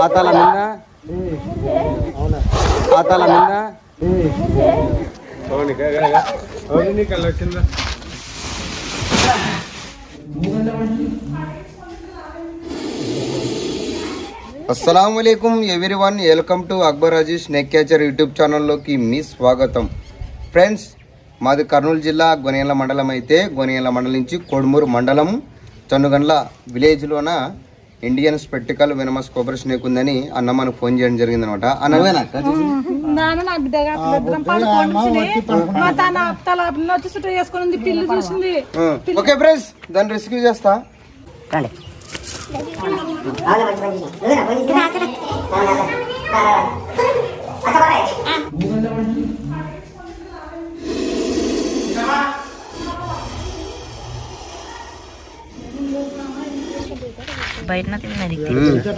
ఆతాల మిన్న ఆతాల మిన్న అస్సలాము అలైకుం everyone, welcome to Akbar Aziz snake catcher YouTube ఛానల్లోకి మీ స్వాగతం. ఫ్రెండ్స్, మాది కర్నూలు జిల్లా గొనియల మండలం అయితే గొనియల మండలం నుంచి కొడుమూరు మండలం చన్నుగండ్ల విలేజ్లోన Indian spectacle venomous cobra snake ఉందని అన్న మనకు ఫోన్ చేయడం జరిగింది అనమాట. అన్నవేనా ఓకే ఫ్రెండ్స్, దాన్ని రెస్క్యూ చేస్తా. బయట తిన్నది